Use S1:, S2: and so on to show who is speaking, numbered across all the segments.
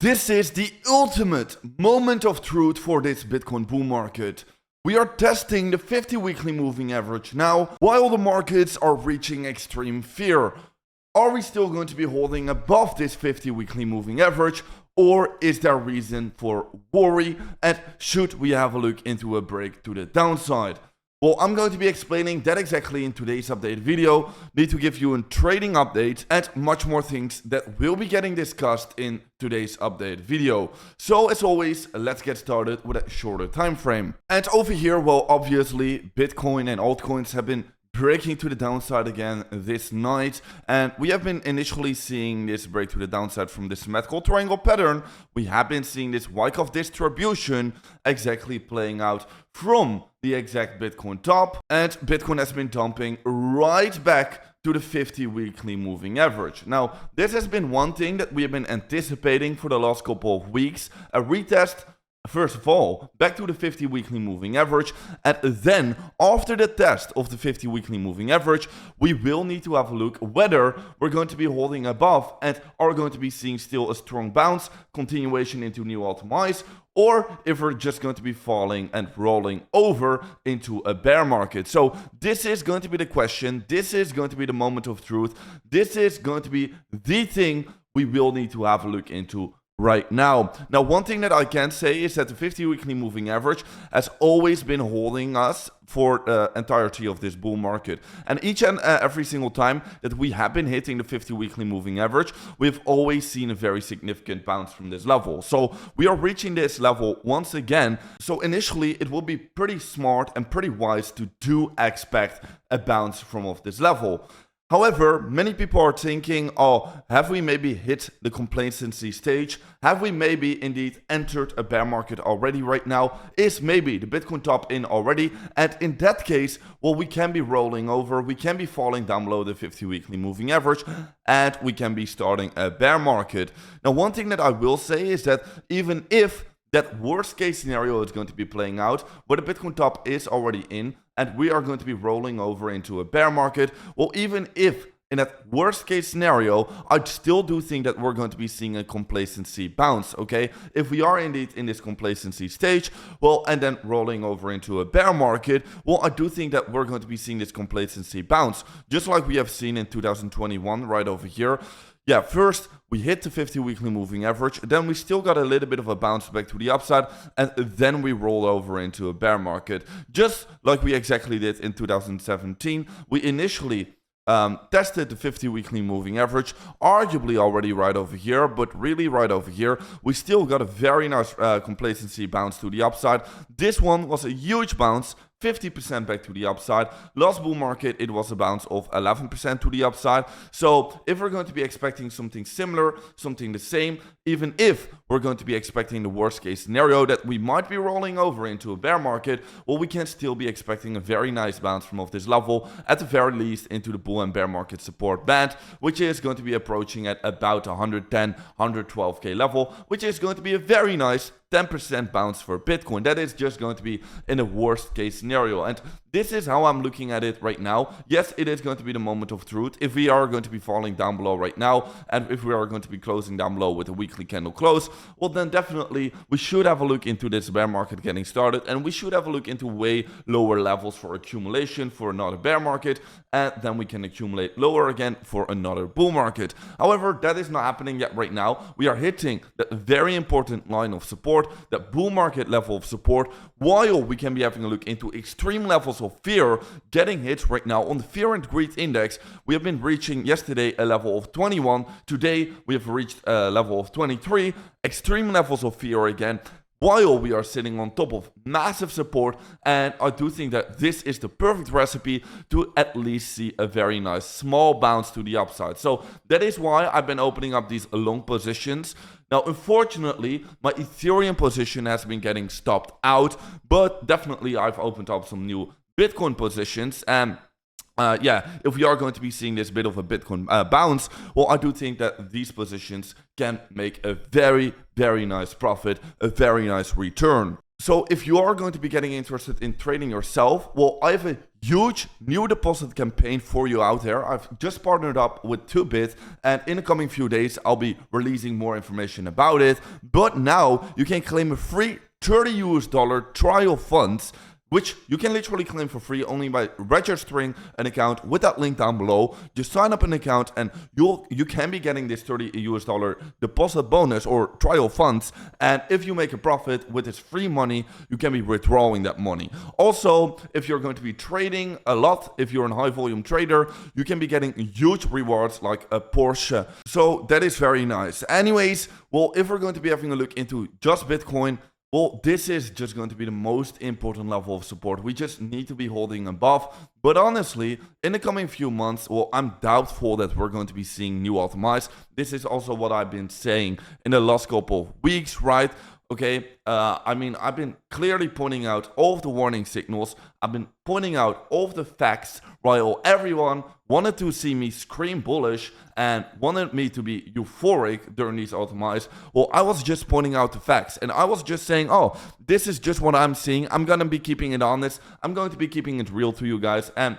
S1: This is the ultimate moment of truth for this Bitcoin bull market. We are testing the 50 weekly moving average now, while the markets are reaching extreme fear. Are we still going to be holding above this 50 weekly moving average, or is there reason for worry, and should we have a look into a break to the downside? Well, I'm going to be explaining that exactly in today's update video. Need to give you a trading update and much more things that will be getting discussed in today's update video. So as always, let's get started with a shorter time frame. And over here, well, obviously Bitcoin and altcoins have been breaking to the downside again this night, and we have been initially seeing this break to the downside from this symmetrical triangle pattern. We have been seeing this Wyckoff distribution exactly playing out from the exact Bitcoin top, and Bitcoin has been dumping right back to the 50 weekly moving average. Now, this has been one thing that we have been anticipating for the last couple of weeks, a retest. First of all, back to the 50 weekly moving average, and then after the test of the 50 weekly moving average, we will need to have a look whether we're going to be holding above and are going to be seeing still a strong bounce, continuation into new all-time highs, or if we're just going to be falling and rolling over into a bear market. So this is going to be the question. This is going to be the moment of truth. This is going to be the thing we will need to have a look into right now. Now, one thing that I can say is that the 50 weekly moving average has always been holding us for the entirety of this bull market. And each and every single time that we have been hitting the 50 weekly moving average, we've always seen a very significant bounce from this level. So we are reaching this level once again. So initially, it will be pretty smart and pretty wise to do expect a bounce from off this level. However, many people are thinking, oh, have we maybe hit the complacency stage? Have we maybe indeed entered a bear market already right now? Is maybe the Bitcoin top in already? And in that case, well, we can be rolling over, we can be falling down below the 50 weekly moving average, and we can be starting a bear market. Now, one thing that I will say is that even if that worst case scenario is going to be playing out, where the Bitcoin top is already in, and we are going to be rolling over into a bear market. Well, even if in that worst case scenario, I still do think that we're going to be seeing a complacency bounce, okay? If we are indeed in this complacency stage, well, and then rolling over into a bear market, well, I do think that we're going to be seeing this complacency bounce, just like we have seen in 2021 right over here. Yeah, first we hit the 50 weekly moving average, then we still got a little bit of a bounce back to the upside, and then we roll over into a bear market. Just like we exactly did in 2017, we initially tested the 50 weekly moving average, arguably already right over here, but really right over here. We still got a very nice complacency bounce to the upside. This one was a huge bounce, 50% back to the upside. Last bull market, it was a bounce of 11% to the upside. So if we're going to be expecting something similar, something the same, even if we're going to be expecting the worst case scenario that we might be rolling over into a bear market, well, we can still be expecting a very nice bounce from off this level, at the very least into the bull and bear market support band, which is going to be approaching at about 110, 112k level, which is going to be a very nice 10% bounce for Bitcoin. That is just going to be in a worst case scenario. And this is how I'm looking at it right now. Yes, it is going to be the moment of truth. If we are going to be falling down below right now, and if we are going to be closing down below with a weekly candle close, well, then definitely we should have a look into this bear market getting started, and we should have a look into way lower levels for accumulation for another bear market, and then we can accumulate lower again for another bull market. However, that is not happening yet right now. We are hitting that very important line of support, that bull market level of support, while we can be having a look into extreme levels of fear getting hit right now on the fear and greed index. We have been reaching yesterday a level of 21. Today we have reached a level of 23. Extreme levels of fear again, while we are sitting on top of massive support. And I do think that this is the perfect recipe to at least see a very nice small bounce to the upside. So that is why I've been opening up these long positions. Now, unfortunately, my Ethereum position has been getting stopped out, but definitely I've opened up some new Bitcoin positions, and if we are going to be seeing this bit of a Bitcoin bounce, well, I do think that these positions can make a very, very nice profit, a very nice return. So if you are going to be getting interested in trading yourself, well, I have a huge new deposit campaign for you out there. I've just partnered up with 2bit, and in the coming few days I'll be releasing more information about it. But now you can claim a free $30 trial funds, which you can literally claim for free only by registering an account with that link down below. Just sign up an account and you can be getting this $30 deposit bonus or trial funds. And if you make a profit with this free money, you can be withdrawing that money. Also, if you're going to be trading a lot, if you're a high volume trader, you can be getting huge rewards like a Porsche. So that is very nice. Anyways, well, if we're going to be having a look into just Bitcoin, well, this is just going to be the most important level of support. We just need to be holding above. But honestly, in the coming few months, well, I'm doubtful that we're going to be seeing new all-time highs. This is also what I've been saying in the last couple of weeks, right? Okay, I mean, I've been clearly pointing out all of the warning signals. I've been pointing out all of the facts, while everyone wanted to see me scream bullish and wanted me to be euphoric during these all-time highs. Well, I was just pointing out the facts, and I was just saying, oh, this is just what I'm seeing. I'm going to be keeping it honest. I'm going to be keeping it real to you guys, and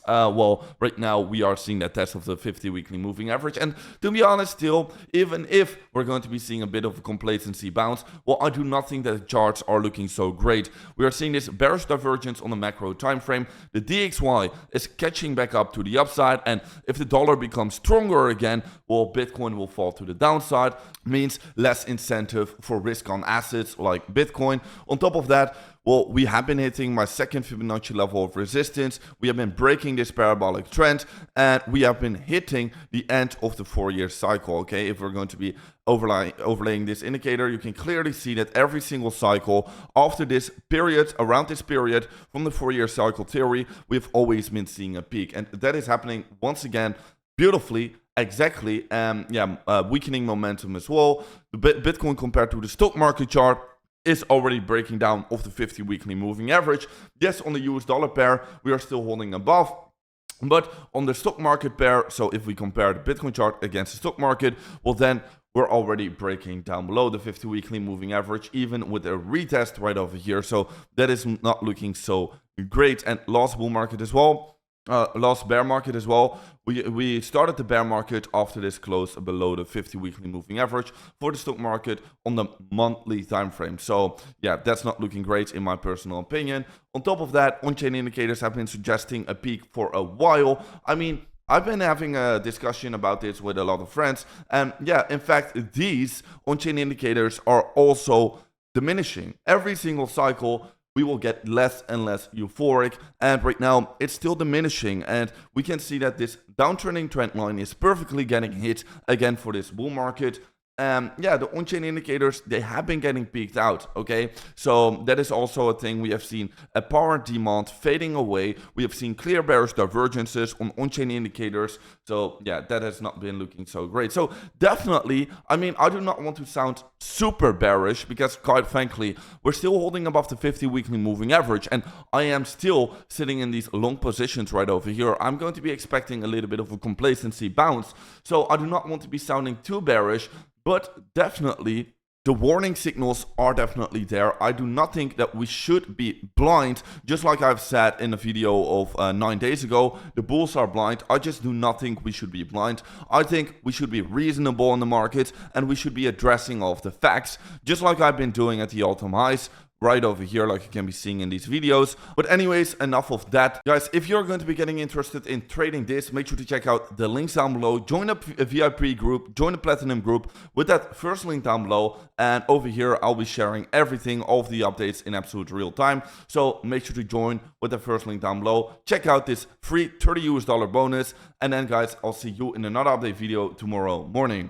S1: well, right now we are seeing that test of the 50 weekly moving average, and to be honest, still, even if we're going to be seeing a bit of a complacency bounce, well, I do not think that the charts are looking so great. We are seeing this bearish divergence on the macro time frame. The DXY is catching back up to the upside, and if the dollar becomes stronger again, well, Bitcoin will fall to the downside. Means less incentive for risk on assets like Bitcoin. On top of that, well, we have been hitting my second Fibonacci level of resistance. We have been breaking this parabolic trend, and we have been hitting the end of the 4-year cycle. Okay, if we're going to be overlaying this indicator, you can clearly see that every single cycle after this period, around this period from the 4-year cycle theory, we've always been seeing a peak, and that is happening once again beautifully. Exactly, weakening momentum as well. The Bitcoin compared to the stock market chart is already breaking down off the 50 weekly moving average. Yes, on the US dollar pair, we are still holding above. But on the stock market pair, so if we compare the Bitcoin chart against the stock market, well then we're already breaking down below the 50 weekly moving average, even with a retest right over here. So that is not looking so great. And last bull market as well. Last bear market as well. We started the bear market after this close below the 50 weekly moving average for the stock market on the monthly time frame. So yeah, that's not looking great in my personal opinion. On top of that, on-chain indicators have been suggesting a peak for a while. I mean, I've been having a discussion about this with a lot of friends, and yeah, in fact, these on-chain indicators are also diminishing. Every single cycle we will get less and less euphoric, and right now it's still diminishing, and we can see that this downtrending trend line is perfectly getting hit again for this bull market. Yeah, the on-chain indicators, they have been getting peaked out, okay? So that is also a thing. We have seen a power demand fading away. We have seen clear bearish divergences on on-chain indicators. So yeah, that has not been looking so great. So definitely, I mean, I do not want to sound super bearish because quite frankly, we're still holding above the 50 weekly moving average, and I am still sitting in these long positions right over here. I'm going to be expecting a little bit of a complacency bounce. So I do not want to be sounding too bearish, but definitely the warning signals are definitely there. I do not think that we should be blind, just like I've said in a video of 9 days ago. The bulls are blind. I just do not think we should be blind. I think we should be reasonable in the market, and we should be addressing all of the facts, just like I've been doing at the all-time highs right over here, like you can be seeing in these videos. But anyways, enough of that. Guys, if you're going to be getting interested in trading this, make sure to check out the links down below. Join a VIP group, join the Platinum group with that first link down below. And over here, I'll be sharing everything, all of the updates in absolute real time. So make sure to join with the first link down below. Check out this free $30 bonus. And then guys, I'll see you in another update video tomorrow morning.